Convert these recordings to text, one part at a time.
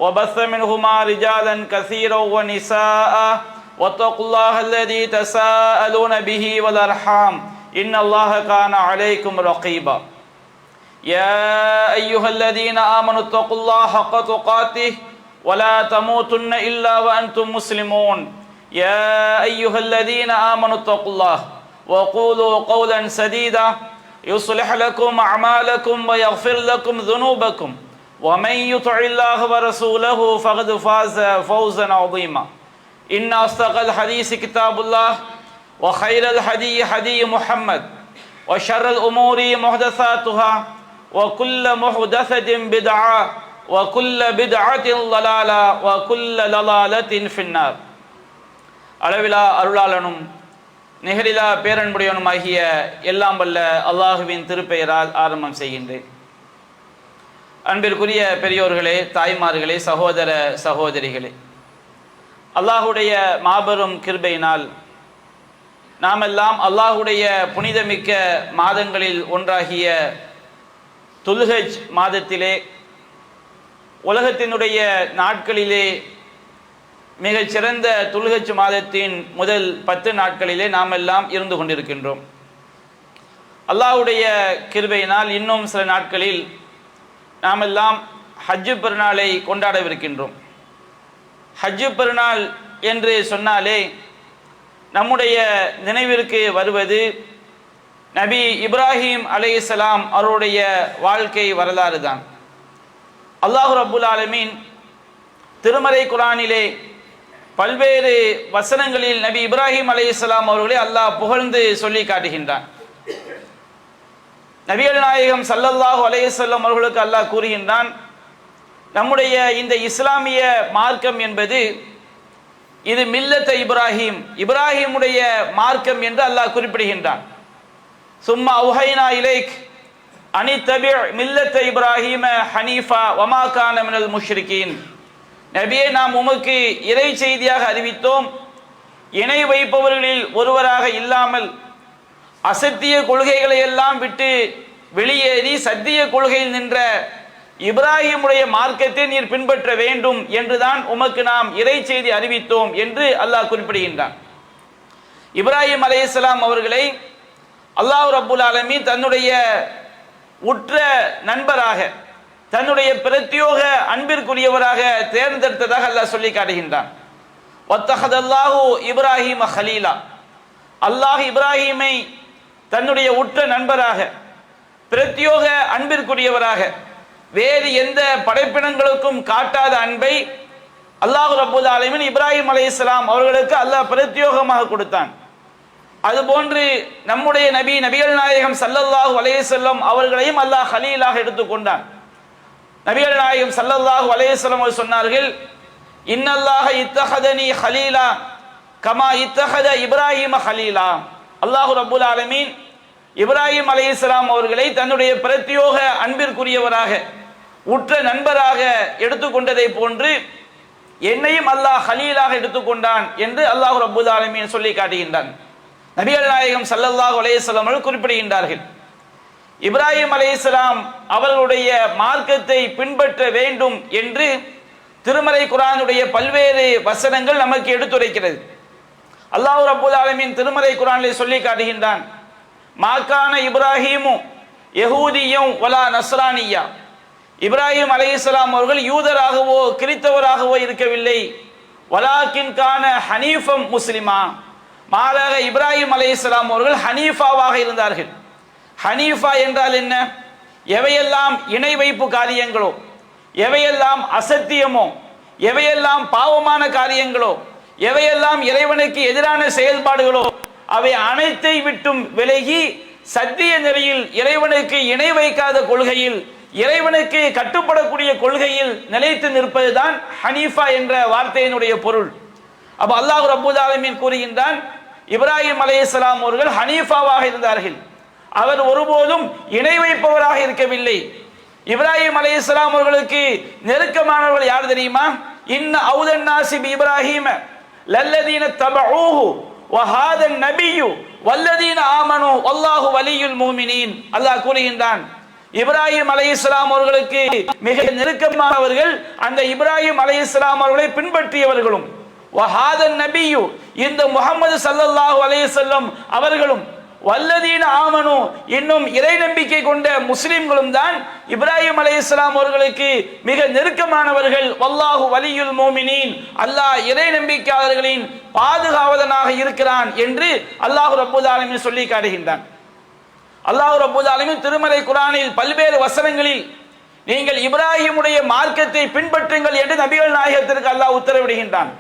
وبث منهما رجالا كثيرا ونساء واتقوا الله الذي تساءلون به والأرحام إن الله كان عليكم رقيبا يا أيها الذين آمنوا اتقوا الله حق تقاته ولا تموتن إلا وأنتم مسلمون يا أيها الذين آمنوا اتقوا الله وقولوا قولا سديدا يصلح لكم أعمالكم ويغفر لكم ذنوبكم ومن يطع الله ورسوله فقد فاز فوزا عظيما إن أصدق الحديث كتاب الله وخير الهدي هدي محمد وشر الأمور محدثاتها وكل محدثة بدعة وكل بدعة ضلالة وكل ضلالة في النار. அளவிலா அருளாளனும் நிகரிலா பேரன்புடையவனுமாகிய எல்லாம் வல்ல அல்லாஹுவின் திருப்பெயரால் ஆரம்பம் செய்கின்றேன். அன்பிற்குரிய பெரியோர்களே, தாய்மார்களே, சகோதர சகோதரிகளே, அல்லாஹுடைய மாபெரும் கிருபையினால் நாமெல்லாம் அல்லாஹுடைய புனிதமிக்க மாதங்களில் ஒன்றாகிய துல்ஹஜ் மாதத்திலே, உலகத்தினுடைய நாட்களிலே மிகச் சிறந்த துல்ஹஜ் மாதத்தின் முதல் 10 நாட்களிலே நாம் எல்லாம் இருந்து கொண்டிருக்கின்றோம். அல்லாஹுடைய கிருபையினால் இன்னும் சில நாட்களில் நாம் எல்லாம் ஹஜ்ஜு பெருநாளை கொண்டாடவிருக்கின்றோம். ஹஜ்ஜு பெருநாள் என்று சொன்னாலே நம்முடைய நினைவிற்கு வருவது நபி இப்ராஹிம் அலைஹிஸ்ஸலாம் அவருடைய வாழ்க்கை வரலாறு தான். அல்லாஹ் ரப்புல் ஆலமீன் திருமறை குர்ஆனிலே பல்வேறு வசனங்களில் நபி இப்ராஹிம் அலைஹிஸ்ஸலாம் அவர்களை அல்லாஹ் புகழ்ந்து சொல்லி காட்டுகின்றான். நபிகள் நாயகம் ஸல்லல்லாஹு அலைஹி வஸல்லம் அவர்களுக்கு அல்லாஹ் கூறுகின்றான், நம்முடைய இந்த இஸ்லாமிய மார்க்கம் என்பது இது மில்லத்த இப்ராஹிம், இப்ராஹிமுடைய மார்க்கம் என்று அல்லாஹ் குறிப்பிடுகின்றான். சும்மா அவ்ஹைனா இலைக் அனித்தபி மில்லத்த இப்ராஹிம ஹனீஃபா வமா கான மினல் முஷ்ரிகீன். நபியே, நாம் உமக்கு இறை செய்தியாக அறிவித்தோம், இணை வைப்பவர்களில் ஒருவராக இல்லாமல் அசத்திய கொள்கைகளை எல்லாம் விட்டு வெளியேறி சத்திய கொள்கையில் நின்ற இப்ராஹிமுடைய மார்க்கத்தை நீர் பின்பற்ற வேண்டும் என்றுதான் உமக்கு நாம் இறை செய்தி அறிவித்தோம் என்று அல்லாஹ் குறிப்பிடுகின்றான். இப்ராஹிம் அலைஹிஸ்ஸலாம் அவர்களை அல்லாஹ் ரப்புல் ஆலமீன் தன்னுடைய உற்ற நண்பராக, தன்னுடைய பிரத்யோக அன்பிற்குரியவராக தேர்ந்தெடுத்ததாக அல்லாஹ் சொல்லி காட்டுகின்றான். வத்தஹதல்லாஹு இப்ராஹிம ஹலீலா, அல்லாஹ் இப்ராஹிமை தன்னுடைய உற்ற நண்பராக, பிரத்யோக அன்பிற்குரியவராக, வேறு எந்த படைப்பினங்களுக்கும் காட்டாத அன்பை அல்லாஹ் ரப்புல் ஆலமீன் இப்ராஹிம் அலைஹிஸ்ஸலாம் அவர்களுக்கு அல்லாஹ் பிரத்யோகமாக கொடுத்தான். அதுபோன்று நம்முடைய நபிகள் நாயகம் ஸல்லல்லாஹு அலைஹி வஸல்லம் அவர்களையும் அல்லாஹ் ஹலீலாக எடுத்துக்கொண்டான். நபிகள் நாயகம் ஸல்லல்லாஹு அலைஹி வஸல்லம் அவர்கள் சொன்னார்கள், இன்னல்லாஹ இத்தஹதனி ஹலீலா கமா இத்தஹத இப்ராஹிம ஹலீலா. அல்லாஹ் ரப்புல் ஆலமீன் இப்ராஹிம் அலைஹிஸ்ஸலாம் அவர்களை தன்னுடைய பிரத்யோக அன்பிற்குரியவராக, உற்ற நண்பராக எடுத்துக்கொண்டதை போன்று என்னையும் அல்லாஹ் ஹலீலாக எடுத்துக்கொண்டான் என்று அல்லாஹ் ரப்புல் ஆலமீன் சொல்லி காட்டுகின்றான். நபிகள் நாயகம் ஸல்லல்லாஹு அலைஹி வஸல்லம் அவர்கள் குறிப்பிடுகின்றார்கள், இப்ராஹிம் அலைஹிஸ்ஸலாம் அவர்களுடைய மார்க்கத்தை பின்பற்ற வேண்டும் என்று திருமறை குர்ஆனுடைய பல்வேறு வசனங்கள் நமக்கு எடுத்துரைக்கிறது. அல்லாஹ் ரப்புல் ஆலமீன் திருமறை குர்ஆனிலே சொல்லி காட்டுகின்றான், மாகான இப்ராஹிமு யஹூதியும் வலா நஸ்ரானியா. இப்ராஹிம் அலைஹிஸ்ஸலாம் அவர்கள் யூதராகவோ கிறிஸ்தவராகவோ இருக்கவில்லை. வலாக்கின் கான ஹனீஃபம் முஸ்லிமா, மாறாக இப்ராஹிம் அலைஹிஸ்ஸலாம் அவர்கள் ஹனீஃபாவாக இருந்தார்கள். ஹனீஃபா என்றால் என்ன? எவையெல்லாம் இணை வைப்பு காரியங்களோ, எவையெல்லாம் அசத்தியமோ, எவையெல்லாம் பாவமான காரியங்களோ, எவையெல்லாம் இறைவனுக்கு எதிரான செயல்பாடுகளோ அவை அனைத்தை விட்டும் விலகி சத்திய நெறியில் இறைவனுக்கு இணை வைக்காத கொள்கையில், இறைவனுக்கு கட்டுப்படக்கூடிய கொள்கையில் நிலைத்து நிற்பதுதான் ஹனீஃபா என்ற வார்த்தையினுடைய பொருள். அப்ப அல்லாஹ் ரப்புல் ஆலமீன் கூறுகின்றான், இப்ராஹிம் அலைஹிஸ்ஸலாம் அவர்கள் ஹனீஃபாவாக இருந்தார்கள். அவர் ஒருபோதும் இணை வைப்பவராக இருக்கவில்லை. இப்ராஹிம் அலைஹிஸ்ஸலாம் அவர்களுக்கு நெருக்கமானவர்கள் யார் தெரியுமா? இன்ன அவுதன் நாசி பி இப்ராஹிம லல்லதீன தபஊஹு வஹாதன் நபியு வல்லதீன ஆமனு வல்லாஹு வலியுல் முஃமினீன். அல்லாஹ் கூறுகின்றான், இப்ராஹிம் அலைஹிஸ்ஸலாம் அவர்களுக்கு மிக நெருக்கமானவர்கள், அந்த இப்ராஹிம் அலைஹிஸ்ஸலாம் அவர்களை பின்பற்றியவர்களும், வஹாதன் நபியு இந்த முஹம்மது ஸல்லல்லாஹு அலைஹி வஸல்லம் அவர்களும், வல்லதீன ஆமனு இன்னும் இறை நம்பிக்கை கொண்ட முஸ்லிம்களும் தான் இப்ராஹிம் அலைஹிஸ்ஸலாம் அவர்களுக்கு மிக நெருக்கமானவர்கள். வல்லாஹு வலியுல் மோமினீன், அல்லாஹ் இறை நம்பிக்கையாளர்களின் பாதுகாவலனாக இருக்கிறான் என்று அல்லாஹ் ரப்பல் ஆலமீன் சொல்லி காட்டுகின்றான். அல்லாஹ் ரப்பல் ஆலமீன் திருமறை குர்ஆனில் பல்வேறு வசனங்களில் நீங்கள் இப்ராஹிமுடைய மார்க்கத்தை பின்பற்றுங்கள் என்று நபிகள் நாயகத்திற்கு அல்லாஹ் உத்தரவிடுகின்றான்.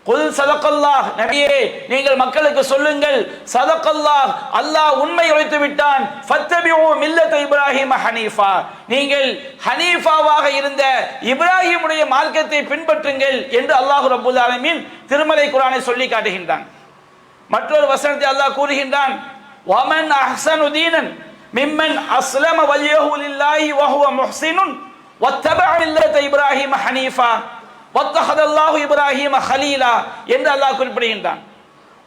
குல் சதகல்லாஹ், நபியே நீங்கள் மக்களுக்கு சொல்லுங்கள், சதகல்லாஹ், அல்லாஹ் உண்மை உரைத்து விட்டான். ஃபத்தபிஉ மில்லத இப்ராஹிம ஹனீஃபா, நீங்கள் ஹனீஃபாவாக இருந்த இப்ராஹிமுடைய மார்க்கத்தை பின்பற்றுங்கள் என்று அல்லாஹ் ரப்பல் ஆலமீன் திருமறை குர்ஆனை சொல்லி காட்டுகின்றான். மற்றொரு வசனத்தை அல்லாஹ் கூறுகின்றான், வமன் அஹ்ஸனு தீனன் மிம்மன் அஸ்லம வஜ்ஹஹு லில்லாஹி வஹுவ முஹ்ஸினுன் வத்தபஅ மில்லத இப்ராஹிம ஹனீஃபா வத்தஹதல்லாஹு இப்ராஹிம ஹலீலா என்று அல்லாஹ் குறிப்பிடுகின்றான்.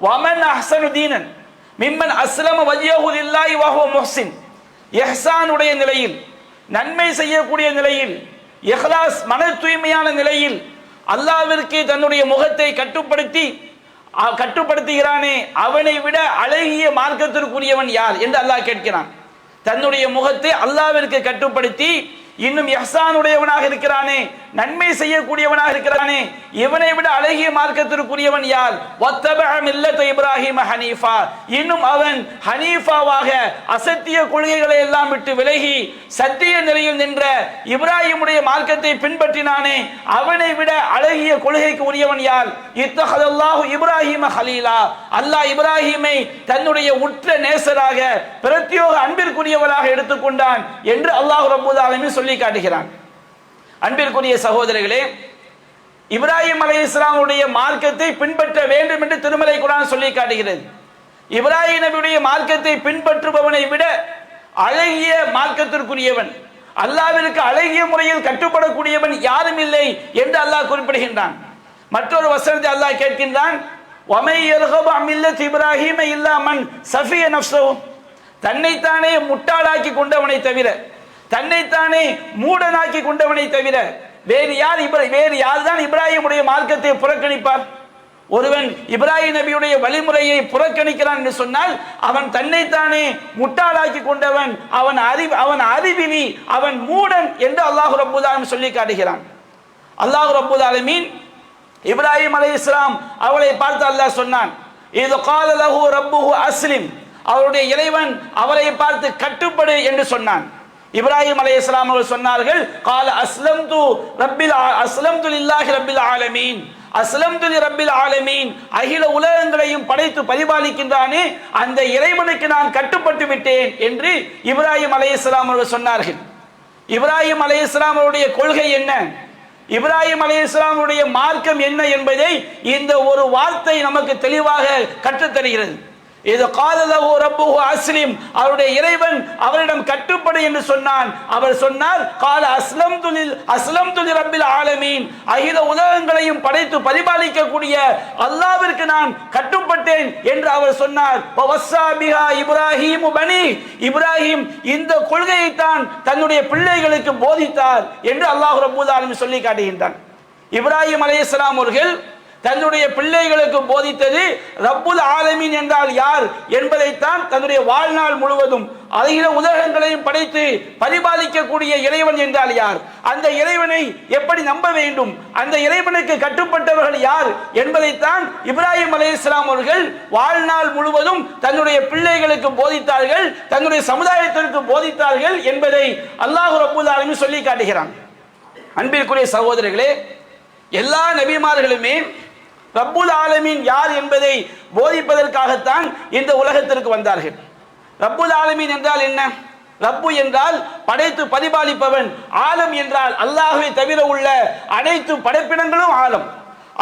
வமன் அஹ்ஸனு தீனன் மிம்மன் அஸ்லம வஜ்ஹஹு லில்லாஹி வஹுவ முஹ்ஸின், இஹ்சானுடைய நிலையில், நன்மை செய்யக்கூடிய நிலையில், இஹ்லாஸ் மன தூய்மையான நிலையில் அல்லாஹ்விற்கு தன்னுடைய முகத்தை கட்டுப்படுத்துகிறானே அவனை விட அழகிய மார்க்கத்திற்குரியவன் யார் என்று அல்லாஹ் கேட்கிறான். தன்னுடைய முகத்தை அல்லாஹ்விற்கு கட்டுப்படுத்தி இன்னும் இஹ்சானுடையவனாக இருக்கிறானே, நன்மை செய்யக்கூடியவனாக இருக்கிறானே, இவனை விட அழகிய மார்க்கத்திற்குரியவன் யார்? வத்தபஅ மில்லத இப்ராஹிம ஹனீஃபா, இன்னும் அவன் ஹனீஃபாவாக அசத்திய கொள்கைகளை எல்லாம் விட்டு விலகி சத்திய நிலையில் நின்ற இப்ராஹிமுடைய மார்க்கத்தை பின்பற்றினானே அவனை விட அழகிய கொள்கைக்கு உரியவன் யார்? இத்தஹதல்லாஹு இப்ராஹிம ஹலீலா, அல்லாஹ் இப்ராஹிமை தன்னுடைய உற்ற நேசராக பிரத்யோக அன்பிற்குரியவராக எடுத்துக்கொண்டான் என்று அல்லாஹ் ரப்பல் ஆலமீன் சொல்லி காட்டுகிறான். அன்பிற்குரிய சகோதரர்களே, இப்ராஹிம் அலைஹிஸ்ஸலாமுடைய மார்க்கத்தை பின்பற்ற வேண்டும் என்று திருமறை குர்ஆன் சொல்லி காட்டுகிறது. இப்ராஹிம் நபியுடைய மார்க்கத்தை பின்பற்றுபவனை விட அழகிய மார்க்கத்திற்குரியவன், அல்லாஹ்விற்கு அழகிய முறையில் கட்டுப்படக்கூடியவன் யாரும் இல்லை என்று அல்லாஹ் குறிப்பிடுகின்றான். மற்றொரு வசனத்தை அல்லாஹ் கேட்கின்றான், வமை யர்கபு அன் மில்லத்தி இப்ராஹிம இல்லா மன் சஃபிய நஃப்ஸஹு, தன்னைத்தானே முட்டாளாக்கி கொண்டவனை தவிர, தன்னைத்தானே மூடனாக்கி கொண்டவனை தவிர வேறு யார் தான் இப்ராஹிமுடைய மார்க்கத்தை புறக்கணிப்பார்? ஒருவன் இப்ராஹிம் நபியுடைய வழிமுறையை புறக்கணிக்கிறான் என்று சொன்னால் அவன் தன்னைத்தானே முட்டாளாக்கி கொண்டவன், அவன் அறிவிலி, அவன் மூடன் என்று அல்லாஹ் ரப்பல் ஆலமீன் சொல்லி காட்டுகிறான். அல்லாஹ் ரப்பல் ஆலமீன் இப்ராஹிம் அலைஹிஸ்ஸலாம் அவளை பார்த்து அல்லாஹ் சொன்னான், இது கால லஹு ரப்புஹு அஸ்லிம், அவருடைய இறைவன் அவரை பார்த்து கட்டுப்படு என்று சொன்னான். இப்ராஹிம் அலைஹிஸ்ஸலாம் அவர்கள் சொன்னார்கள், கால அஸ்லம்து லில்லாஹி ரப்பில் ஆலமீன், அஸ்லம்து லிரப்பில் ஆலமீன், அகில உலகங்களையும் படைத்து பரிபாலிக்கின்றானே அந்த இறைவனுக்கு நான் கட்டுப்பட்டு விட்டேன் என்று இப்ராஹிம் அலைஹிஸ்ஸலாம் அவர்கள் சொன்னார்கள். இப்ராஹிம் அலைஹிஸ்ஸலாம் அவருடைய கொள்கை என்ன, இப்ராஹிம் அலைஹிஸ்ஸலாமுடைய மார்க்கம் என்ன என்பதை இந்த ஒரு வார்த்தை நமக்கு தெளிவாக கற்றுத்தருகிறது. இது கால லஹு ரப்புஹு அஸ்லிம், அவருடைய இறைவன் அவரிடம் கட்டுப்படு என்று சொன்னான். அவர் சொன்னார், கால அஸ்லம்து லிரப்பில் ஆலமீன், அகில உலகங்களையும் படைத்து பரிபாலிக்கக்கூடிய அல்லாஹ்விற்கு நான் கட்டுப்பட்டேன் என்று அவர் சொன்னார். வவஸ்ஸா பிஹா இப்ராஹீமு பனி, இப்ராஹிம் இந்த கொள்கையை தான் தன்னுடைய பிள்ளைகளுக்கு போதித்தார் என்று அல்லாஹ் ரப்பல் ஆலமீன் சொல்லி காட்டுகின்றான். இப்ராஹிம் அலைஹிஸ்ஸலாம் அவர்கள் தன்னுடைய பிள்ளைகளுக்கு போதித்தது ரப்புல் ஆலமீன் என்றால் யார் என்பதைத்தான். தன்னுடைய வாழ்நாள் முழுவதும் அகில உலகங்களையும் படைத்து பரிபாலிக்கக்கூடிய இறைவன் என்றால் யார், அந்த இறைவனை எப்படி நம்ப வேண்டும், அந்த இறைவனுக்கு கட்டுப்பட்டவர்கள் யார் என்பதைத்தான் இப்ராஹிம் அலைஹிஸ்ஸலாம் அவர்கள் வாழ்நாள் முழுவதும் தன்னுடைய பிள்ளைகளுக்கு போதித்தார்கள், தன்னுடைய சமுதாயத்திற்கு போதித்தார்கள் என்பதை அல்லாஹ் ரப்பல் ஆலமீன் சொல்லி காட்டுகிறான். அன்பிற்குரிய சகோதரர்களே, எல்லா நபிமார்களுமே ரப்புல் ஆலமீன் யார் என்பதை போதிப்பதற்காகத்தான் இந்த உலகத்திற்கு வந்தார்கள். ரப்புல் ஆலமீன் என்றால் என்ன? ரப்பு என்றால் படைத்து பரிபாலிப்பவன், ஆலம் என்றால் அல்லாஹ்வை தவிர உள்ள அனைத்து படைப்பினங்களும் ஆலம்.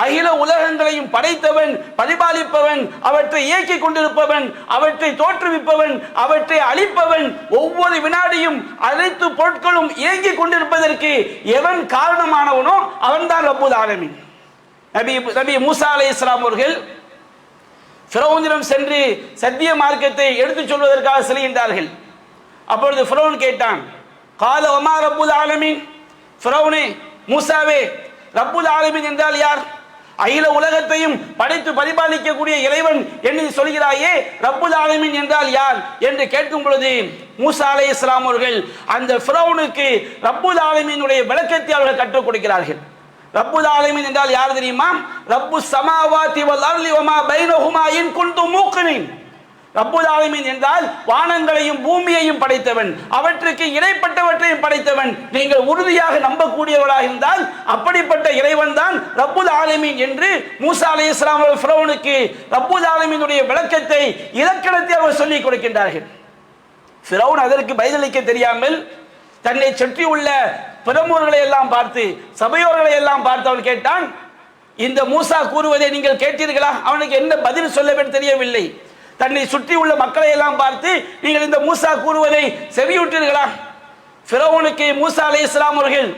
அகில உலகங்களையும் படைத்தவன், பரிபாலிப்பவன், அவற்றை இயக்கிக் கொண்டிருப்பவன், அவற்றை தோற்றுவிப்பவன், அவற்றை அழிப்பவன், ஒவ்வொரு வினாடியும் அனைத்து பொருட்களும் இயங்கிக் கொண்டிருப்பதற்கு எவன் காரணமானவனோ அவன்தான் ரப்புல் ஆலமீன். நபி மூசா அலைஹிஸ்ஸலாம் அவர்கள் ஃபிரௌனிடம் சென்று சத்திய மார்க்கத்தை எடுத்துச் சொல்வதற்காக செல்கின்றார்கள். அப்பொழுது ஃபிரௌன் கேட்டான், கால வமா ரப்புல் ஆலமீன், ஃபிரௌனே மூசாவே, ரப்புல் ஆலமீன் என்றால் யார்? அகில உலகத்தையும் படைத்து பரிபாலிக்கக்கூடிய இறைவன் என்று சொல்கிறாயே, ரப்புல் ஆலமீன் என்றால் யார் என்று கேட்கும் பொழுது மூசா அலைஹிஸ்ஸலாம் அவர்கள் அந்த ஃபிரௌனுக்கு ரப்புல் ஆலமீனுடைய விளக்கத்தை அவர்கள் கற்றுக் கொடுக்கிறார்கள். ரப்புல் ஆலமீன் என்றால் யார் தெரியுமா? ரப்புஸ் ஸமாவாதி வல் அர்லி வமா பைனஹுமா இன் குன்தும் மூகினீன். ரப்புல் ஆலமீன் என்றால் வானங்களையும் பூமியையும் படைத்தவன், அவற்றுக்கு இடைப்பட்டவற்றையும் படைத்தவன். நீங்கள் உறுதியாக நம்பக்கூடியவராக இருந்தால் அப்படிப்பட்ட இறைவன் தான் ரப்புல் ஆலமீன் என்று மூசா அலைஹிஸ்ஸலாம் அவர்கள் ஃபிரௌனுக்கு ரப்புல் ஆலமீனுடைய விளக்கத்தை, இலக்கணத்தை அவர் சொல்லிக் கொடுக்கின்றார்கள். ஃபிரௌன் அதற்கு பதிலளிக்க தெரியாமல் தன்னை சுற்றி உள்ள பிரமுகர்களை எல்லாம் பார்த்து, சபையோர்களை எல்லாம் பார்த்து அவன் கேட்டான், இந்த மூசா கூறுவதை நீங்கள் கேட்டீர்களா? அவனுக்கு என்ன பதில் சொல்ல வேண்டும் தெரியவில்லை. தன்னை சுற்றி உள்ள மக்களை எல்லாம் பார்த்து, நீங்கள் இந்த மூசா கூறுவதை செவியுற்றீர்களா? ஃபிரௌனுக்கு மூசா அலைஹிஸ்ஸலாம் அவர்கள்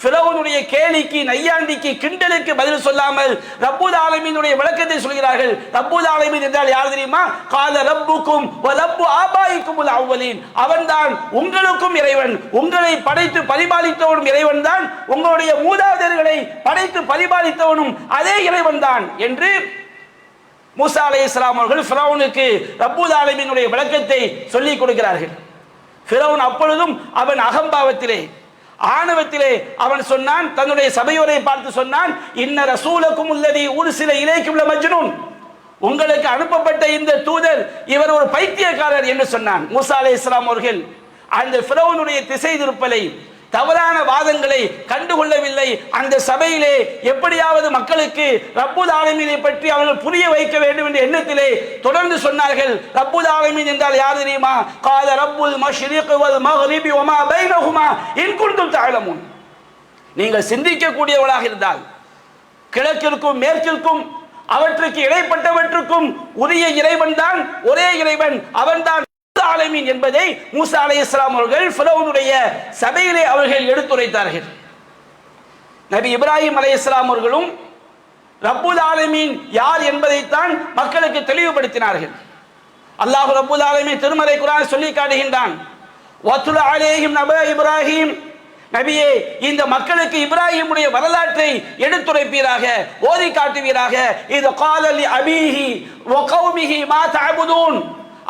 ஃபிரௌனுடைய கேலிக்கு, நையாண்டிக்கு, கிண்டலுக்கு பதில் சொல்லாமல் ரப்புல் ஆலமீனுடைய விளக்கத்தை சொல்கிறார்கள். ரப்புல் ஆலமீன் என்றால் யார் தெரியுமா? கால ரப்புக்கும் வ ரப்பு ஆபாயிக்குமுல் அவ்வலீன். அவன்தான் உங்களுக்கும் இறைவன், உங்களை படைத்து பரிபாலித்தவனும் இறைவன் தான், உங்களுடைய மூதாதையர்களை படைத்து பரிபாலித்தவனும் அதே இறைவன் தான் என்று மூசா அலைஹிஸ்ஸலாம் அவர்கள் ஃபிரௌனுக்கு ரப்புல் ஆலமீனுடைய விளக்கத்தை சொல்லிக் கொடுக்கிறார்கள். ஃபிரௌன் அப்பொழுதும் அவன் அகம்பாவத்திலே, ஆணவத்திலே அவன் சொன்னான், தன்னுடைய சபையோரை பார்த்து சொன்னான், இன்ன ரசூலக்கும் உள்ளதி உர்சில இலைக்கும் லமஜ்னூன். உங்களுக்கு அனுப்பப்பட்ட இந்த தூதர் இவர் ஒரு பைத்தியக்காரர் என்று சொன்னான். மூசா அலைஹிஸ்ஸலாம் அவர்கள் அந்த ஃபிரௌனுடைய திசை திருப்பலை, தவறான வாதங்களை கண்டுகொள்ளவில்லை. அந்த சபையிலே எப்படியாவது மக்களுக்கு ரப்புல் ஆலமீனை பற்றி அவர்கள் புரிய வைக்க வேண்டும் என்ற எண்ணத்திலே தொடர்ந்து சொன்னார்கள். ரப்புல் ஆலமீன் என்றால் யார் தெரியுமா? கால ரப்புல் மஷ்ரிக் வல் மக்ரிபி வமா பைனஹுமா இன் குன்தும் தஅலமூன். நீங்கள் சிந்திக்க கூடியவர்களாக இருந்தால் கிழக்கிற்கும் மேற்கிற்கும் அவற்றுக்கு இடைப்பட்டவற்றுக்கும் உரிய இறைவன் தான் ஒரே இறைவன், அவன்தான் ஆலமீன் என்பதை மூசா அலைஹிஸ்ஸலாம் அவர்கள் ஃபிரௌனுடைய சபையிலே அவர்கள் எடுத்துரைத்தார்கள். நபி இப்ராஹிம் அலைஹிஸ்ஸலாம் அவர்களும் ரப்புல் ஆலமீன் யார் என்பதைத்தான் மக்களுக்கு தெளிவுபடுத்தினார்கள். அல்லாஹ் ரப்புல் ஆலமீன் திருமறை குர்ஆன் சொல்லி காட்டுகின்றான், வத்துல் அலைஹிம் நப இப்ராஹிம். நபியே, இந்த மக்களுக்கு இப்ராஹிமுடைய வரலாற்றை எடுத்துரைப்பீராக, ஓதி காட்டுவீராக. இது கால லி அபீஹி வ கௌமிஹி மா தஅபுதூன்.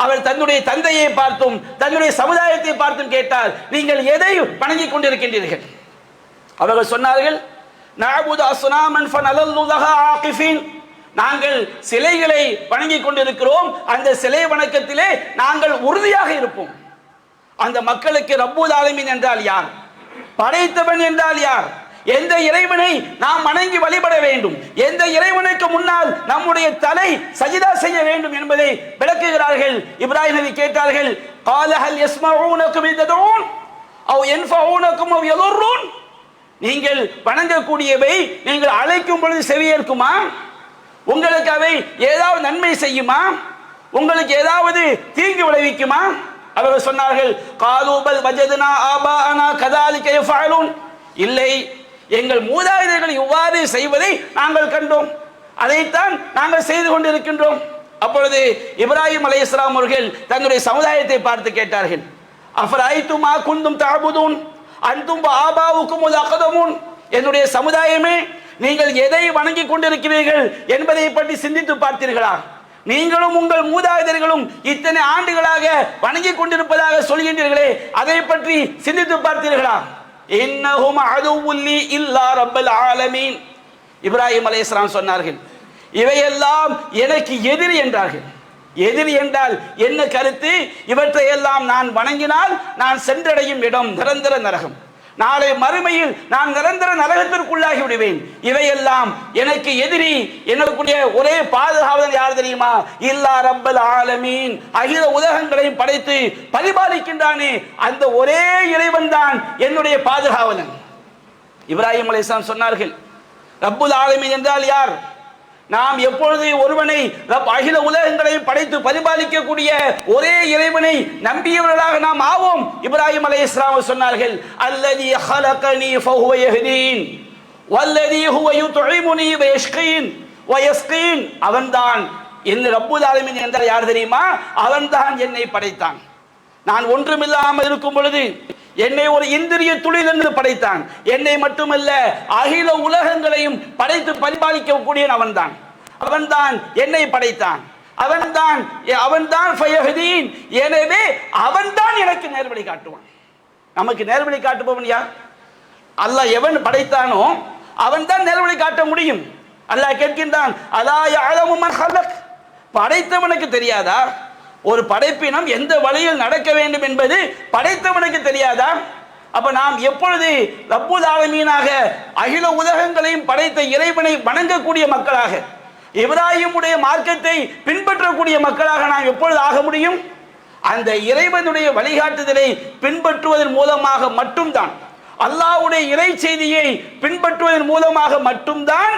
அவர் தன்னுடைய தந்தையை பார்த்தும் தன்னுடைய சமுதாயத்தை பார்த்தும் கேட்டார், நீங்கள் எதை வணங்கிக் கொண்டிருக்கின்றீர்கள்? அவர்கள் சொன்னார்கள், நஅபுது அஸ்னாமன் ஃபனலல்லு லஹா ஆகிஃபின். நாங்கள் சிலைகளை வணங்கிக் கொண்டிருக்கிறோம், அந்த சிலை வணக்கத்திலே நாங்கள் உறுதியாக இருப்போம். அந்த மக்களுக்கு ரப்புல் ஆலமீன் என்றால் யார், படைத்தவன் என்றால் யார், எந்த இறைவனை நாம் வணங்கி வழிபட வேண்டும், எந்த இறைவனுக்கு முன்னால் நம்முடைய தலை சஜிதா செய்ய வேண்டும் என்பதை விளக்குகிறார்கள். இப்ராஹிம் நபி கேட்டார்கள், قال هل يسمعونكم إذ تدعون أو ينفعونكم أو يضرون. நீங்கள் வணங்கக்கூடியவை நீங்கள் அழைக்கும் பொழுது செவியேற்குமா? உங்களுக்கு அவை ஏதாவது நன்மை செய்யுமா? உங்களுக்கு ஏதாவது தீங்கு விளைவிக்குமா? அவர்கள் சொன்னார்கள், قالوا بل وجدنا آباءنا كذلك يفعلون. இல்லை, எங்கள் மூதாதையர்கள் இவ்வாறு செய்வதை நாங்கள் கண்டோம், அதைத்தான் நாங்கள் செய்து கொண்டிருக்கின்றோம். அப்பொழுது இப்ராஹிம் அலைஹிஸ்ஸலாம் அவர்கள் தன்னுடைய சமுதாயத்தை பார்த்து கேட்டார்கள், அஃபரைத்தும் மா குந்தும் தஅபுதூன் அன்தும் ஆபாவுக்கும் அக்தமூன். என்னுடைய சமுதாயமே, நீங்கள் எதை வணங்கி கொண்டிருக்கிறீர்கள் என்பதை பற்றி சிந்தித்து பார்த்தீர்களா? நீங்களும் உங்கள் மூதாதையர்களும் இத்தனை ஆண்டுகளாக வணங்கி கொண்டிருப்பதாக சொல்கின்றீர்களே, அதை பற்றி சிந்தித்து பார்த்தீர்களா? இன்னஹும் அதுவுல்லி இல்லா ரப்பல் ஆலமீன். இப்ராஹிம் அலைஹிஸ்ஸலாம் சொன்னார்கள், இவையெல்லாம் எனக்கு எதிரி என்றார்கள். எதிரி என்றால் என்ன கருத்து? இவற்றை எல்லாம் நான் வணங்கினால் நான் சென்றடையும் இடம் நிரந்தர நரகம், நாளை மறுமையில் நான் நிரந்தர நரகத்திற்குள்ளாகி விடுவேன். இவையெல்லாம் எனக்கு எதிரி. எனக்குடைய ஒரே பாதுகாவலன் யார் தெரியுமா? இல்லா ரப்பல் ஆலமீன். அகில உலகங்களையும் படைத்து பரிபாலிக்கின்றானே அந்த ஒரே இறைவன் தான் என்னுடைய பாதுகாவலன். இப்ராஹிம் அலைஹிஸ்ஸலாம் சொன்னார்கள், ரப்புல் ஆலமீன் என்றால் யார்? நாம் எப்பொழுது ஒருவனை அகில உலகங்களை படைத்து பரிபாலிக்கக்கூடிய ஒரே இறைவனை நம்பியவர்களாக நாம் ஆவோம். இப்ராஹிம் அலைஹிஸ்ஸலாம் சொன்னார்கள், அல்லதி خلقني فهو يهدين والذي هو يطعمني ويسقين ويسقين. அவன்தான் என் ரப்புல் ஆலமீன் என்றால் யார் தெரியுமா? அவன்தான் என்னை படைத்தான். நான் ஒன்றுமில்லாமல் இருக்கும் பொழுது என்னை ஒரு இந்திரிய துளியிலிருந்து படைத்தான். என்னை மட்டுமல்ல அகில உலகங்களையும் படைத்து பரிபாலிக்கக்கூடிய அவன்தான். அவன்தான் என்னை படைத்தான். அவன்தான் ஃபயஹ்தீன். எனவே அவன்தான் எனக்கு நேர்வழி காட்டுவான். நமக்கு நேர்வழி காட்டுபவன் யார்? அல்லாஹ் எவன் படைத்தானோ அவன்தான் நேர்வழி காட்ட முடியும். அல்லாஹ் கேட்கின்றான், அலா யஅலமு மன் ஹலக். படைத்தவனுக்கு தெரியாதா? ஒரு படைப்பினம் எந்த வழியில் நடக்க வேண்டும் என்பது படைத்தவனுக்கு தெரியாதா? அப்ப நாம் எப்பொழுது ரப்புல் ஆலமீனாக அகில உலகங்களையும் படைத்த இறைவனை வணங்கக்கூடிய மக்களாக, இப்ராஹிமுடைய மார்க்கத்தை பின்பற்றக்கூடிய மக்களாக நாம் எப்பொழுது ஆக முடியும்? அந்த இறைவனுடைய வழிகாட்டுதலை பின்பற்றுவதன் மூலமாக மட்டும்தான், அல்லாஹ்வுடைய இறை செய்தியை பின்பற்றுவதன் மூலமாக மட்டும்தான்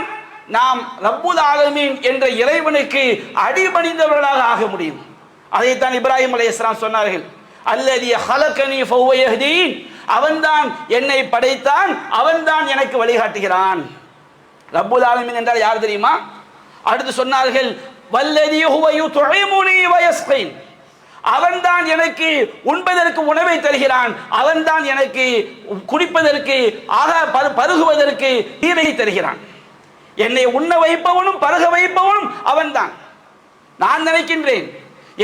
நாம் ரப்புல் ஆலமீன் என்ற இறைவனுக்கு அடிபணிந்தவர்களாக ஆக முடியும். அதைத்தான் இப்ராஹிம் அலைஹிஸ்ஸலாம் சொன்னார்கள், அல்லதி ஹலகனி ஃபஹுவ யஹ்தீன். அவன்தான் என்னை படைத்தான், அவன்தான் எனக்கு வழிகாட்டுகிறான். ரப்புல் ஆலமீன் என்றால் யார் தெரியுமா? அடுத்து சொன்னார்கள், வல்லதி ஹுவ யுத்இமுனி வ யஸ்கீன். அவன்தான் எனக்கு உண்பதற்கு உணவை தருகிறான், அவன்தான் எனக்கு குடிப்பதற்கு பருகுவதற்கு நீரை தருகிறான். என்னை உண்ண வைப்பவனும் பருக வைப்பவனும் அவன்தான். நான் நினைக்கின்றேன்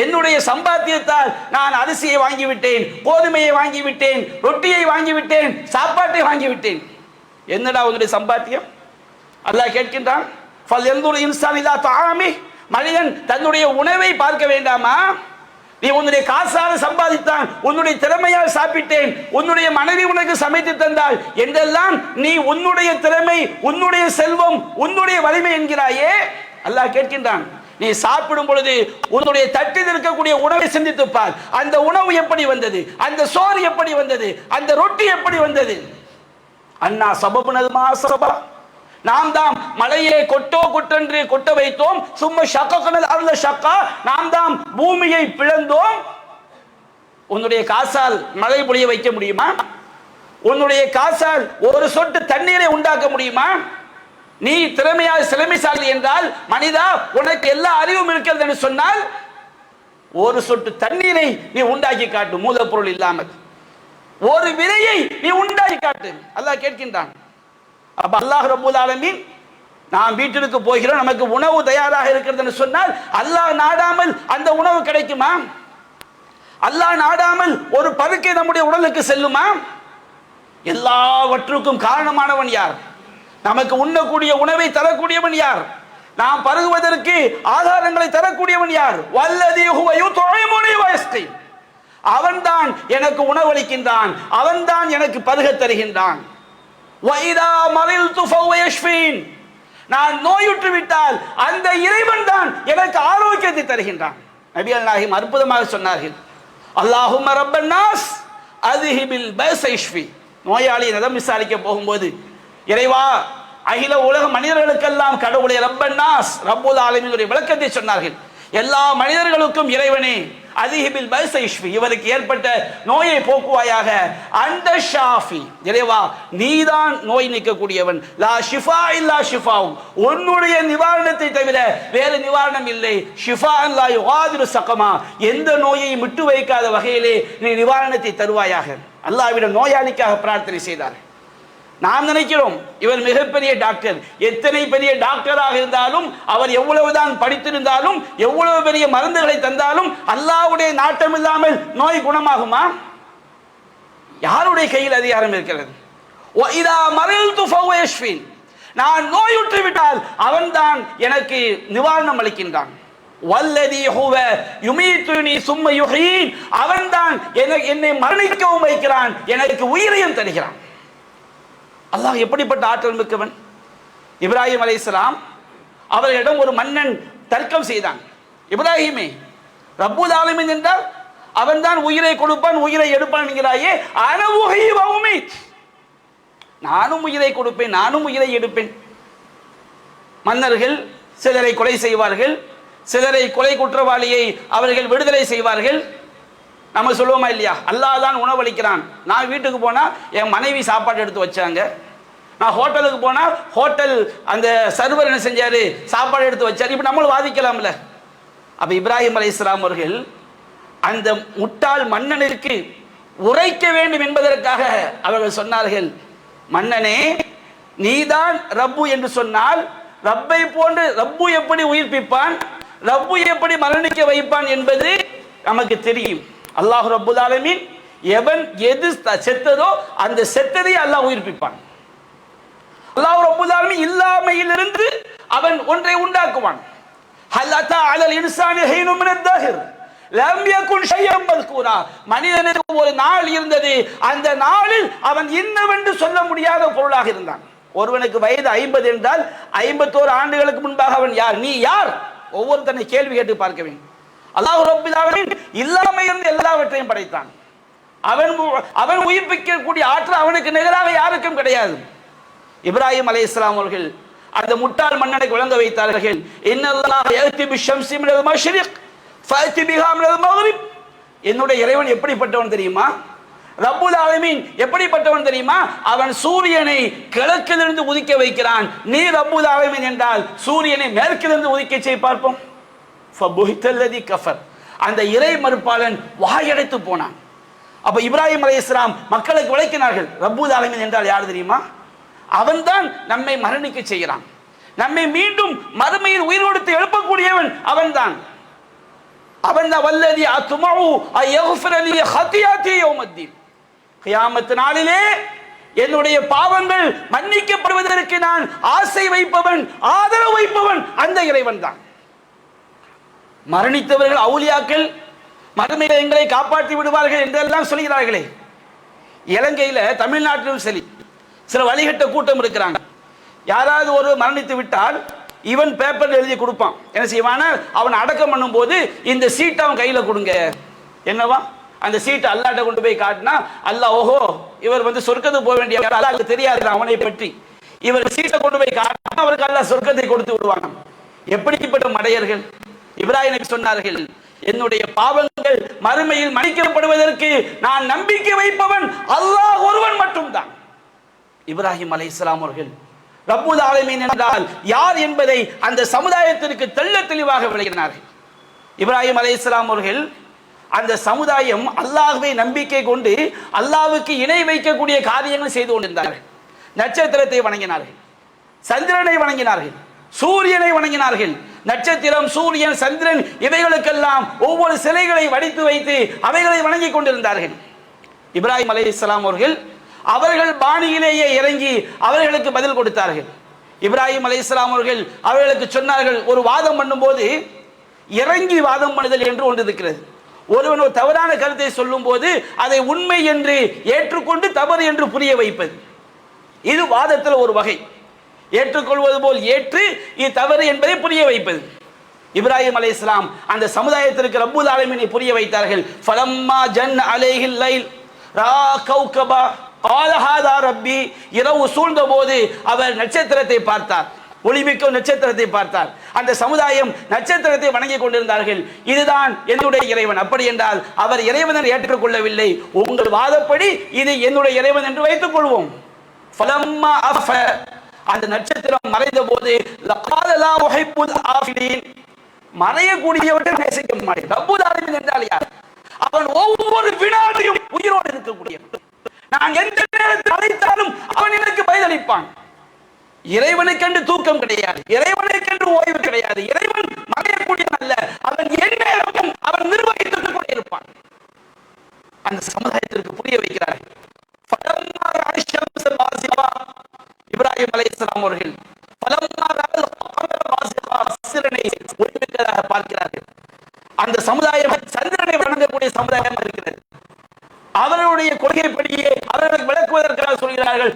என்னுடைய சம்பாத்தியத்தால் நான் அரிசியை வாங்கிவிட்டேன், கோதுமையை வாங்கிவிட்டேன், ரொட்டியை வாங்கிவிட்டேன், சாப்பாட்டை வாங்கிவிட்டேன். என்னடா உன்னுடைய சம்பாத்தியம்? அல்லாஹ் கேட்கின்றான், மனிதன் தன்னுடைய உணவை பார்க்க வேண்டாமா? நீ உன்னுடைய காசால் சம்பாதித்தான், உன்னுடைய திறமையால் சாப்பிட்டேன், உன்னுடைய மனைவி உனக்கு சமைத்து தந்தால் என்றெல்லாம் நீ உன்னுடைய திறமை, உன்னுடைய செல்வம், உன்னுடைய வலிமை என்கிறாயே. அல்லாஹ் கேட்கின்றான், நீ சாப்பிடும் பொழுது உன்னுடைய தட்டில் இருக்கக்கூடிய உணவை சிந்தித்து பார். அந்த உணவு எப்படி வந்தது? அந்த சோறு எப்படி வந்தது? அந்த ரொட்டி எப்படி வந்தது? அண்ணா சபபுனது மாசபா. நாம் தான் மலையை கொட்டென்று கொட்ட வைத்தோம். சும்மா ஷக்கனல் அருள ஷக்கா. நாம் தான் பூமியை பிளந்தோம். உன்னுடைய காசால் மழை பொழிய வைக்க முடியுமா? உன்னுடைய காசால் ஒரு சொட்டு தண்ணீரை உண்டாக்க முடியுமா? நீ திறமைசாலி என்றால், மனிதா உனக்கு எல்லா அறிவும் இருக்கிறது என்று சொன்னால், ஒரு சொட்டு தண்ணீரை நீ உண்டாக்கி காட்டு, மூலப்பொருள் இல்லாமல். ஒரு விதையை நீ உண்டாக்கி காட்டு. அல்லாஹ் கேட்கின்றான். அப்ப அல்லாஹ் ரப்பல் ஆலமீன், நாம் வீட்டிற்கு போகிறோம், நமக்கு உணவு தயாராக இருக்கிறது என்று சொன்னால், அல்லாஹ் நாடாமல் அந்த உணவு கிடைக்குமா? அல்லாஹ் நாடாமல் ஒரு பருக்கை நம்முடைய உடலுக்கு செல்லுமா? எல்லாவற்றுக்கும் காரணமானவன் யார்? நமக்கு உண்ணக்கூடிய உணவை தரக்கூடியவன் யார்? நாம் பருகுவதற்கு ஆதாரங்களை தரக்கூடியவன் யார்? வல்லதி ஹுவ யுத்இமுனி வ யஸ்கீன். அவன்தான் எனக்கு உணவளிக்கின்றான், அவன்தான் எனக்கு பருக தருகின்றான். வைதா மரில்து ஃபஹுவ யஷ்ஃபீன். நான் நோயுற்று விட்டால் அந்த இறைவன் தான் எனக்கு ஆரோக்கியத்தை தருகின்றான். நபிகள் நாயகம் அற்புதமாக சொன்னார்கள், அல்லாஹும்ம ரப்பன் நாஸ் அத்ஹிபில் பஸ் யஷ்ஃபி. நோயாளியை நலம் விசாரிக்க போகும்போது, இறைவா அகில உலக மனிதர்களுக்கெல்லாம் கடவுளை ரப்பன் நாஸ் ரப்புல் ஆலமீனுடைய விளக்கத்தை சொன்னார்கள். எல்லா மனிதர்களுக்கும் இறைவனே அதிஹிபில் பஸ் யஷ்ஃபி, இவருக்கு ஏற்பட்ட நோயை போக்குவாயாக. அந்த ஷாஃபி, இறைவா நீதான் நோய் நீக்கக்கூடியவன். லா ஷிஃபா இல்லா ஷிஃபாவு, உன்னுடைய நிவாரணத்தை தவிர வேறு நிவாரணம் இல்லை. ஷிஃபாஅன் லா யுகாதிரு ஸகமா, எந்த நோயையும் விட்டு வைக்காத வகையிலே நீ நிவாரணத்தை தருவாயாக. அல்லாஹ்விடம் நோயாளிக்காக பிரார்த்தனை செய்தார். நாம் நினைக்கிறோம் இவர் மிகப்பெரிய டாக்டர். எத்தனை பெரிய டாக்டராக இருந்தாலும், அவர் எவ்வளவுதான் படித்திருந்தாலும், எவ்வளவு பெரிய மருந்துகளை தந்தாலும், அல்லாஹ்வுடைய நாட்டம் இல்லாமல் நோய் குணமாகுமா? யாருடைய கையில் அதிகாரம் இருக்கிறது? இதா மரில்து ஃபஹுவ யஷ்ஃபீன். நான் நோயுற்று விட்டால் அவன்தான் எனக்கு நிவாரணம் அளிக்கின்றான். வல்லதி ஹுவ யுமீதுனி சும்ம யுஹீன். அவன்தான் என்னை மரணிக்கவும் வைக்கிறான், எனக்கு உயிரையும் தருகிறான். அல்லாஹ் எப்படிப்பட்ட ஆற்றல் மிக்கவன்! இப்ராஹிம் அலைஹிஸ்ஸலாம் அவர்களிடம் ஒரு மன்னன் தர்க்கம் செய்தான். இப்ராஹிமே, ரப்புல் ஆலமீன் என்றால் அவன்தான் உயிரை கொடுப்பான், உயிரை எடுப்பான் என்கிறாயே. அன உஹ்யி வ உமீத். நானும் உயிரை கொடுப்பேன், நானும் உயிரை எடுப்பேன். மன்னர்கள் சிலரை கொலை செய்வார்கள், சிலரை கொலை குற்றவாளியை அவர்கள் விடுதலை செய்வார்கள். நம்ம சொல்லுவோமா இல்லையா? அல்லாஹ் தான் உணவளிக்கிறான். நான் வீட்டுக்கு போனால் என் மனைவி சாப்பாடு எடுத்து வச்சாங்க. நான் ஹோட்டலுக்கு போனால் ஹோட்டல் அந்த சர்வர் என்ன செஞ்சாரு? சாப்பாடு எடுத்து வச்சார். இப்போ நம்மளும் வாதிக்கலாம்ல. அப்போ இப்ராஹிம் அலைஹிஸ்ஸலாம் அவர்கள் அந்த முட்டாள் மன்னனுக்கு உரைக்க வேண்டும் என்பதற்காக அவர்கள் சொன்னார்கள், மன்னனே, நீதான் ரப்பு என்று சொன்னால் ரப்பை போன்று ரப்பு எப்படி உயிர்ப்பிப்பான், ரப்பு எப்படி மரணிக்க வைப்பான் என்பது நமக்கு தெரியும். அல்லாஹ் ரப்புல் ஆலமீன் எவன் எது செத்ததோ அந்த செத்ததை அல்லாஹ் உயிர்ப்பிப்பான். அல்லாஹ் ரப்புல் ஆலமீன் இல்லாமையிலிருந்து அவன் ஒன்றை உண்டாக்குவான். ஹல் அத்தா அலல் இன்சானி ஹீனும் மினத் தஹர் லம் யகுன் ஷைஅன் மذ்கூரா. மனிதனுக்கு ஒரு நாள் இருந்தது, அந்த நாளில் அவன் இன்னவென்று சொல்ல முடியாத பொருளாக இருந்தான். ஒருவனுக்கு வயது 50 என்றால் 51 ஆண்டுகளுக்கு முன்பாக அவன் யார், நீ யார்? ஒவ்வொருத்தனை கேள்வி கேட்டு பார்க்க வேண்டும். அல்லாஹ் ரப்பல் ஆலமீன் இல்லாமையிலிருந்து எல்லாவற்றையும் படைத்தான். அவன் உயிர்ப்பிக்கக்கூடிய ஆற்றல் அவனுக்கு நிகராக யாருக்கும் கிடையாது. இப்ராஹிம் அலைஹிஸ்ஸலாம் அவர்கள் அந்த முட்டாள் மன்னனை விளங்க வைத்தார்கள். இன்னல்லாஹ யஅதி பிஷம்ஸி மினல் மஷ்ரிக் ஃபஅதி பிஹா மினல் மக்ரிப். என்னுடைய இறைவன் எப்படிப்பட்டவன் தெரியுமா? ரப்புல் ஆலமீன் எப்படிப்பட்டவன் தெரியுமா? அவன் சூரியனை கிழக்கிலிருந்து உதிக்க வைக்கிறான். நீ ரப்புல் ஆலமீன் என்றால் சூரியனை மேற்கிலிருந்து உதிக்க செய் பார்ப்போம். ஃபபுஹித்தல்லதி கஃபர். அந்த இறை மறுப்பாளன் வாயடைத்து போனான். அப்ப இப்ராஹிம் அலைஹிஸ்ஸலாம் மக்களுக்கு விளக்கினார்கள், ரப்புல் ஆலமீன் என்றால் யார் தெரியுமா? அவன்தான் நம்மை மரணிக்க செய்கிறான், நம்மை மீண்டும் மறுமையில் உயிர் கொடுத்து எழுப்பக்கூடியவன் அவன்தான். அவன்தான் வல்லதி அத்மஉ அயக்ஃபிர லி ஹத்தியாத்தி யௌமத்தீன். கியாமத் நாளிலே என்னுடைய பாவங்கள் மன்னிக்கப்படுவதற்கு நான் ஆசை வைப்பவன், ஆதரவு வைப்பவன் அந்த இறைவன் தான். மரணித்தவர்கள் அவுலியாக்கள் மறுமையில் எங்களை காப்பாற்றி விடுவார்கள் என்றெல்லாம் சொல்கிறார்களே. இலங்கையில் தமிழ்நாட்டிலும் சரி சில வழிகட்ட கூட்டம் இருக்கிறாங்க. யாராவது ஒரு மரணித்து விட்டால் இவன் பேப்பர் எழுதி கொடுப்பான். என்ன செய்வான, அவன் அடக்கம் பண்ணும் போது இந்த சீட்டை அவன் கையில் கொடுங்க. என்னவா, அந்த சீட்டை அல்லாட்ட கொண்டு போய் காட்டினா அல்லாஹ் ஓஹோ இவர் சொர்க்கத்துக்கு போக வேண்டிய அல்லாஹ்வுக்கு தெரியாது அவனை பற்றி. இவர் சீட்டை கொண்டு போய் காட்டினா அவருக்கு அல்லாஹ் சொர்க்கத்தை கொடுத்து விடுவாங்க. எப்படிப்பட்ட மடையர்கள்! இப்ராஹிம் நபி சொன்னார்கள், என்னுடைய பாவங்கள் மறுமையில் மன்னிக்கப்படுவதற்கு நான் நம்பிக்கை வைப்பவன் அல்லாஹ் ஒருவன் மட்டும்தான். இப்ராஹிம் அலைஹிஸ்ஸலாம் அவர்கள் ரப்புல் ஆலமீன் என்றால் யார் என்பதை அந்த சமுதாயத்திற்கு தெள்ள தெளிவாக விளக்கினார்கள். இப்ராஹிம் அலைஹிஸ்ஸலாம் அவர்கள் அந்த சமுதாயம் அல்லாஹ்வை நம்பிக்கை கொண்டு அல்லாஹ்வுக்கு இணை வைக்கக்கூடிய காரியங்கள் செய்து கொண்டிருந்தார்கள். நட்சத்திரத்தை வணங்கினார்கள், சந்திரனை வணங்கினார்கள், சூரியனை வணங்கினார்கள். நட்சத்திரம், சூரியன், சந்திரன் இவைகளுக்கெல்லாம் ஒவ்வொரு சிலைகளை வடித்து வைத்து அவைகளை வணங்கி கொண்டிருந்தார்கள். இப்ராஹிம் அலைஹிஸ்ஸலாம் அவர்கள் பாணியிலேயே இறங்கி அவர்களுக்கு பதில் கொடுத்தார்கள். இப்ராஹிம் அலைஹிஸ்ஸலாம் அவர்களுக்கு சொன்னார்கள், ஒரு வாதம் பண்ணும்போது இறங்கி வாதம் பண்ணுதல் என்று ஒன்று இருக்கிறது. ஒருவன் ஒரு தவறான கருத்தை சொல்லும் போது அதை உண்மை என்று ஏற்றுக்கொண்டு தவறு என்று புரிய வைப்பது, இது வாதத்தில் ஒரு வகை. ஏற்றுக்கொள்வது போல் ஏற்று இது தவறு என்பதை புரிய வைப்பது. இப்ராஹிம் அலைஹிஸ்ஸலாம் அந்த சமுதாயத்திற்கு ரப்புல் ஆலமீனை புரிய வைத்தார்கள். ஃபலம்மா ஜன் அலைஹில் லைல் ரா கௌகபா கால ஹாதா ரப்பி. இரவு சூழ்ந்த போது அவர் நட்சத்திரத்தை பார்த்தார், ஒளிமிக்க நட்சத்திரத்தை பார்த்தார். அந்த சமுதாயம் நட்சத்திரத்தை வணங்கி கொண்டிருந்தார்கள். இதுதான் என்னுடைய இறைவன். அப்படி என்றால் அவர் இறைவன் ஏற்றுக்கொள்ளவில்லை. உங்கள் வாதப்படி இது என்னுடைய இறைவன் என்று வைத்துக் கொள்வோம். ஃபலம்மா அஃப, அந்த நட்சத்திரம் மறைந்த போது லகால லா உஹிப்புல் ஆஃபிலீன், மறையக்கூடியவற்றை நேசிக்க மாட்டேன். ரப்புல் ஆலமீன் என்றால் யார்? அவன் ஒவ்வொரு வினாடியும் உயிரோடு இருக்கக்கூடியவன். நான் எந்த நேரத்தில் அழைத்தாலும் அவன் எனக்கு பதிலளிப்பான். இறைவனுக்கென்று தூக்கம் கிடையாது, இறைவனுக்கென்று ஓய்வு கிடையாது. இறைவன் மறையக்கூடியவன் அல்ல, அவன் எந்நேரமும் அவன் நிர்வகித்துக் கொண்டே இருப்பான். அந்த சமுதாயத்திற்கு புரிய வைக்கிறார். இப்ராஹிம் அலைஹிஸ்ஸலாம் அவர்கள் ஒளிமிக்கதாக பார்க்கிறார்கள். அந்த சமுதாயம் சந்திரனை வணங்கக்கூடிய சமுதாயம் இருக்கிறது. அவர்களுடைய கொள்கைப்படியே அவர்களுக்கு விளக்குவதற்காக சொல்கிறார்கள்,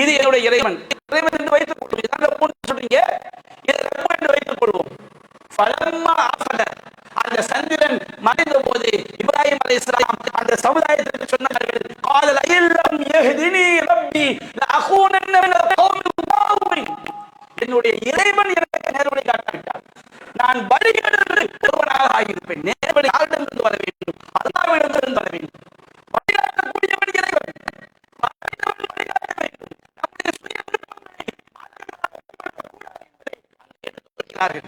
இது என்னுடைய இறைவன், இறைவன் என்று வைத்துக் கொள்வோம். சொல்றீங்க, என்று வைத்துக் கொள்வோம். அந்த சந்திரன் மறைந்த போது இப்ராஹிம் அலைஹிஸ்ஸலாம் அந்த சமுதாயத்திற்கு சொன்னார்கள், என்னுடைய இறைவன் எனக்கு நேர்வழி காட்டாவிட்டால் நான் வழிகேடு ஒருவனாக ஆகியிருப்பேன். நேர்வழி யாரிடமிருந்து வர வேண்டும்? அல்லாஹ்விடமிருந்து வர வேண்டும். வழிகாட்டக்கூடியவன் இறைவன். வழிகாட்ட வேண்டும். நம்முடைய சுய விருப்பங்களை எடுத்துக்கொள்கிறார்கள்.